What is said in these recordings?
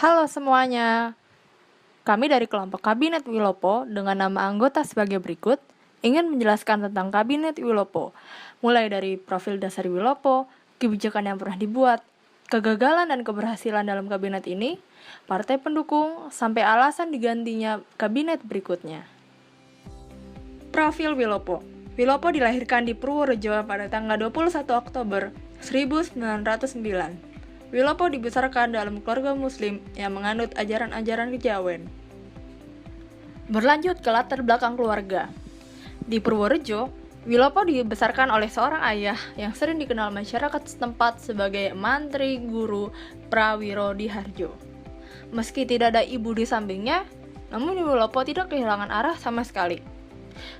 Halo semuanya, kami dari kelompok Kabinet Wilopo dengan nama anggota sebagai berikut ingin menjelaskan tentang Kabinet Wilopo, mulai dari profil dasar Wilopo, kebijakan yang pernah dibuat, kegagalan dan keberhasilan dalam kabinet ini, partai pendukung, sampai alasan digantinya kabinet berikutnya. Profil Wilopo. Wilopo dilahirkan di Purworejo pada tanggal 21 Oktober 1909. Wilopo dibesarkan dalam keluarga muslim yang menganut ajaran-ajaran kejawen. Berlanjut ke latar belakang keluarga. Di Purworejo, Wilopo dibesarkan oleh seorang ayah yang sering dikenal masyarakat setempat sebagai mantri guru Prawiro Diharjo. Meski tidak ada ibu di sampingnya, namun Wilopo tidak kehilangan arah sama sekali.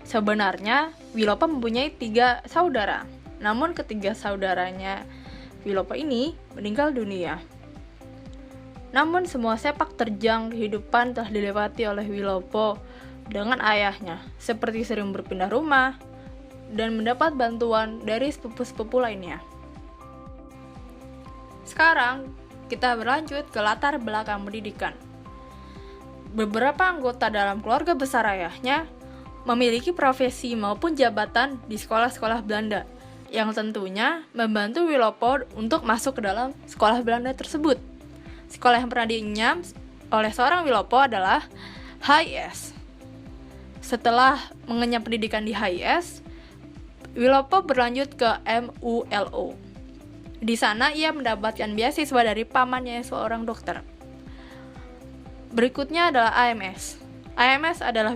Sebenarnya, Wilopo mempunyai 3 saudara, namun ketiga saudaranya Wilopo ini meninggal dunia. Namun semua sepak terjang kehidupan telah dilewati oleh Wilopo dengan ayahnya, seperti sering berpindah rumah dan mendapat bantuan dari sepupu-sepupu lainnya. Sekarang, kita berlanjut ke latar belakang pendidikan. Beberapa anggota dalam keluarga besar ayahnya memiliki profesi maupun jabatan di sekolah-sekolah Belanda, yang tentunya membantu Wilopo untuk masuk ke dalam sekolah Belanda tersebut. Sekolah yang pernah dinyam oleh seorang Wilopo adalah HIS. Setelah mengenyam pendidikan di HIS, Wilopo berlanjut ke MULO. Di sana ia mendapatkan beasiswa dari pamannya seorang dokter. Berikutnya adalah AMS. AMS adalah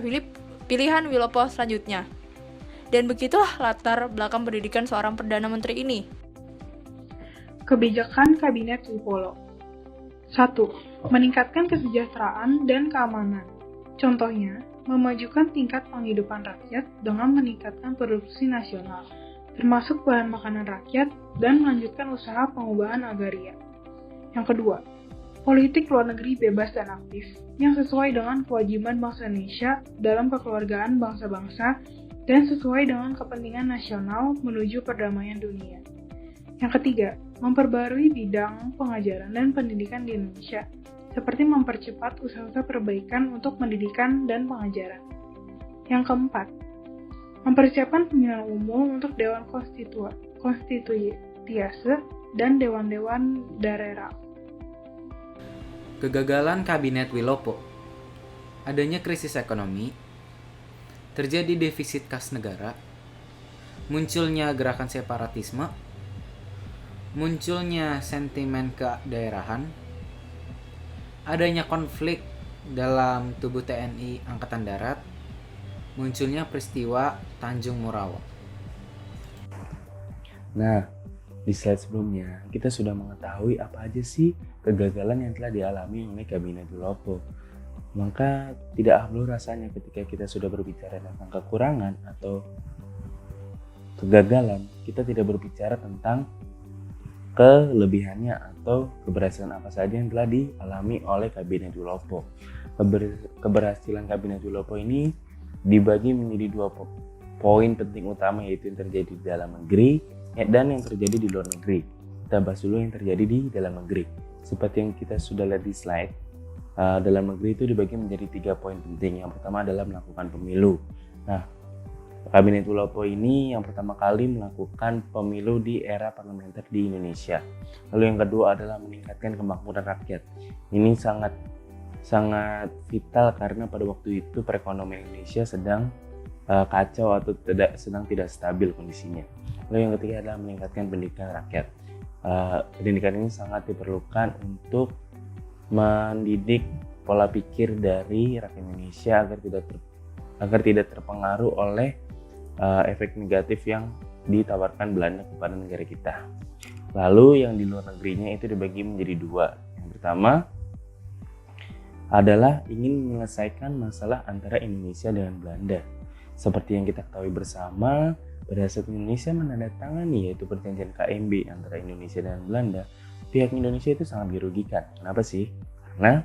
pilihan Wilopo selanjutnya. Dan begitulah latar belakang pendidikan seorang Perdana Menteri ini. Kebijakan Kabinet Wilopo. 1. Meningkatkan kesejahteraan dan keamanan. Contohnya, memajukan tingkat penghidupan rakyat dengan meningkatkan produksi nasional, termasuk bahan makanan rakyat, dan melanjutkan usaha pengubahan agraria. Yang kedua, politik luar negeri bebas dan aktif, yang sesuai dengan kewajiban bangsa Indonesia dalam kekeluargaan bangsa-bangsa dan sesuai dengan kepentingan nasional menuju perdamaian dunia. Yang ketiga, memperbarui bidang pengajaran dan pendidikan di Indonesia, seperti mempercepat usaha-usaha perbaikan untuk pendidikan dan pengajaran. Yang keempat, mempersiapkan pemilihan umum untuk Dewan Konstitusiase dan Dewan-Dewan Daerah. Kegagalan Kabinet Wilopo. Adanya krisis ekonomi, terjadi defisit kas negara, munculnya gerakan separatisme, munculnya sentimen kedaerahan, adanya konflik dalam tubuh TNI Angkatan Darat, munculnya peristiwa Tanjung Morawa. Nah, di slide sebelumnya kita sudah mengetahui apa aja sih kegagalan yang telah dialami oleh Kabinet Wilopo. Maka tidak afdol rasanya ketika kita sudah berbicara tentang kekurangan atau kegagalan, kita tidak berbicara tentang kelebihannya atau keberhasilan apa saja yang telah dialami oleh Kabinet Wilopo. Keberhasilan Kabinet Wilopo ini dibagi menjadi 2 poin penting utama, yaitu yang terjadi di dalam negeri dan yang terjadi di luar negeri. Kita bahas dulu yang terjadi di dalam negeri. Seperti yang kita sudah lihat di slide, dalam negeri itu dibagi menjadi 3 poin penting. Yang pertama adalah melakukan pemilu. Nah, Kabinet Wilopo ini yang pertama kali melakukan pemilu di era parlementer di Indonesia. Lalu yang kedua adalah meningkatkan kemakmuran rakyat. Ini sangat vital karena pada waktu itu perekonomian Indonesia sedang kacau atau sedang tidak stabil kondisinya. Lalu yang ketiga adalah meningkatkan pendidikan rakyat. Pendidikan ini sangat diperlukan untuk mendidik pola pikir dari rakyat Indonesia agar tidak terpengaruh oleh efek negatif yang ditawarkan Belanda kepada negara kita. Lalu yang di luar negerinya itu dibagi menjadi 2. Yang pertama adalah ingin menyelesaikan masalah antara Indonesia dengan Belanda. Seperti yang kita ketahui bersama, pada saat Indonesia menandatangani yaitu perjanjian KMB antara Indonesia dan Belanda, pihak Indonesia itu sangat dirugikan. Kenapa sih? Karena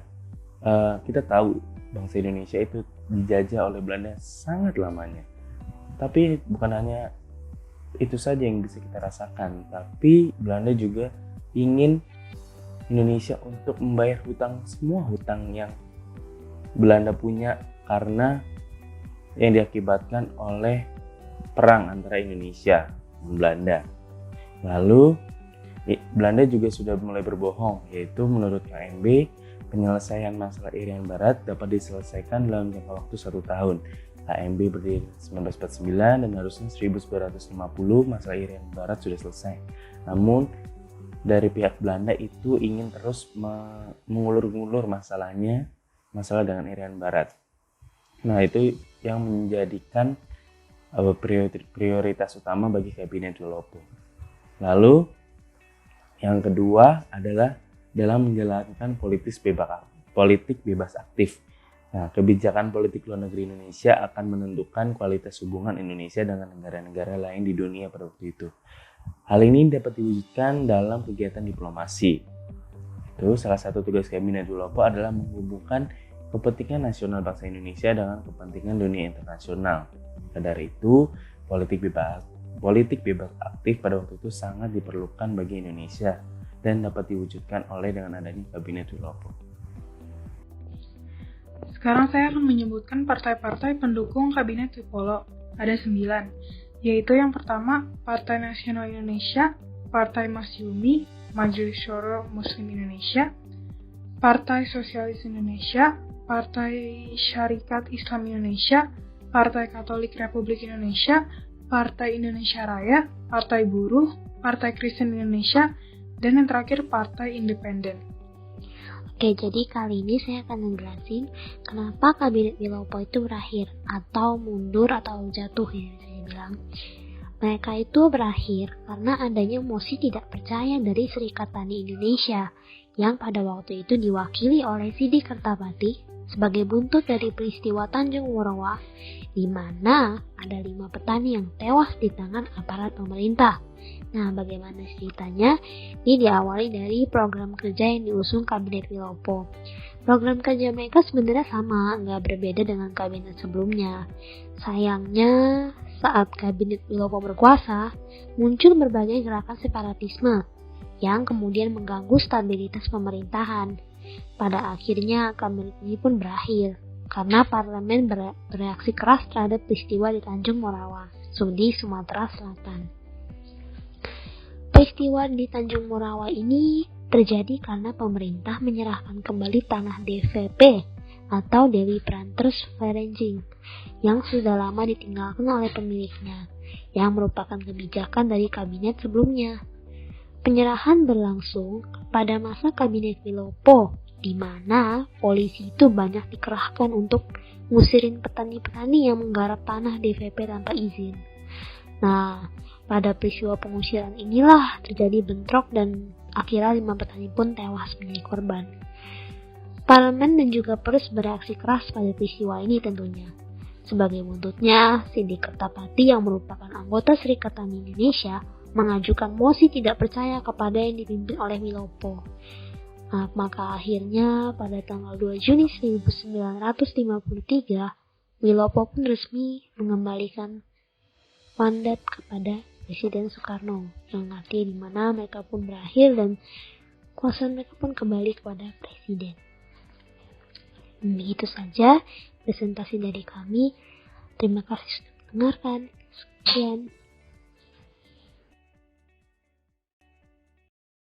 kita tahu bangsa Indonesia itu dijajah oleh Belanda sangat lamanya. Tapi bukan hanya itu saja yang bisa kita rasakan, tapi Belanda juga ingin Indonesia untuk membayar semua hutang yang Belanda punya karena yang diakibatkan oleh perang antara Indonesia dan Belanda. Lalu Belanda juga sudah mulai berbohong, yaitu menurut KMB penyelesaian masalah Irian Barat dapat diselesaikan dalam jangka waktu 1 tahun. KMB berdiri 1949 dan harusnya 1950 masalah Irian Barat sudah selesai. Namun dari pihak Belanda itu ingin terus mengulur-ngulur masalah dengan Irian Barat. Nah, itu yang menjadikan prioritas utama bagi Kabinet Wilopo. Lalu yang kedua adalah dalam menjalankan politik bebas aktif. Nah, kebijakan politik luar negeri Indonesia akan menentukan kualitas hubungan Indonesia dengan negara-negara lain di dunia pada waktu itu. Hal ini dapat diwujudkan dalam kegiatan diplomasi. Itu salah satu tugas Kabinet Wilopo adalah menghubungkan kepentingan nasional bangsa Indonesia dengan kepentingan dunia internasional. Dari itu, politik bebas aktif pada waktu itu sangat diperlukan bagi Indonesia dan dapat diwujudkan dengan adanya Kabinet Wilopo. Sekarang saya akan menyebutkan partai-partai pendukung Kabinet Wilopo. Ada 9, yaitu yang pertama Partai Nasional Indonesia, Partai Masyumi, Majelis Syuro Muslim Indonesia, Partai Sosialis Indonesia, Partai Syarikat Islam Indonesia, Partai Katolik Republik Indonesia, Partai Indonesia Raya, Partai Buruh, Partai Kristen Indonesia, dan yang terakhir Partai Independen. Oke, jadi kali ini saya akan menjelasin kenapa Kabinet Wilopo itu berakhir atau mundur atau jatuh ya saya bilang. Mereka itu berakhir karena adanya mosi tidak percaya dari Serikat Tani Indonesia yang pada waktu itu diwakili oleh Sidi Kertapati sebagai buntut dari peristiwa Tanjung Morawa, di mana ada 5 petani yang tewas di tangan aparat pemerintah. Nah, bagaimana ceritanya? Ini diawali dari program kerja yang diusung Kabinet Wilopo. Program kerja mereka sebenarnya sama, nggak berbeda dengan kabinet sebelumnya. Sayangnya, saat Kabinet Wilopo berkuasa, muncul berbagai gerakan separatisme yang kemudian mengganggu stabilitas pemerintahan. Pada akhirnya, kabinet ini pun berakhir karena parlemen bereaksi keras terhadap peristiwa di Tanjung Morawa, di Sumatera Selatan. Peristiwa di Tanjung Morawa ini terjadi karena pemerintah menyerahkan kembali tanah DVP atau Dewi Prantes Ferencing yang sudah lama ditinggalkan oleh pemiliknya, yang merupakan kebijakan dari kabinet sebelumnya. Penyerahan berlangsung pada masa Kabinet Wilopo, di mana polisi itu banyak dikerahkan untuk ngusirin petani-petani yang menggarap tanah DVP tanpa izin. Nah, pada peristiwa pengusiran inilah terjadi bentrok dan akhirnya 5 petani pun tewas menjadi korban. Parlemen dan juga Pers bereaksi keras pada peristiwa ini tentunya. Sebagai buntutnya, Sidi Kertapati yang merupakan anggota Serikat Tani Indonesia mengajukan mosi tidak percaya kepada yang dipimpin oleh Wilopo. Nah, maka akhirnya pada tanggal 2 Juni 1953, Wilopo pun resmi mengembalikan mandat kepada Presiden Soekarno, yang artinya di mana mereka pun berakhir dan kuasa mereka pun kembali kepada Presiden. Begitu saja presentasi dari kami. Terima kasih sudah mendengarkan. Sekian.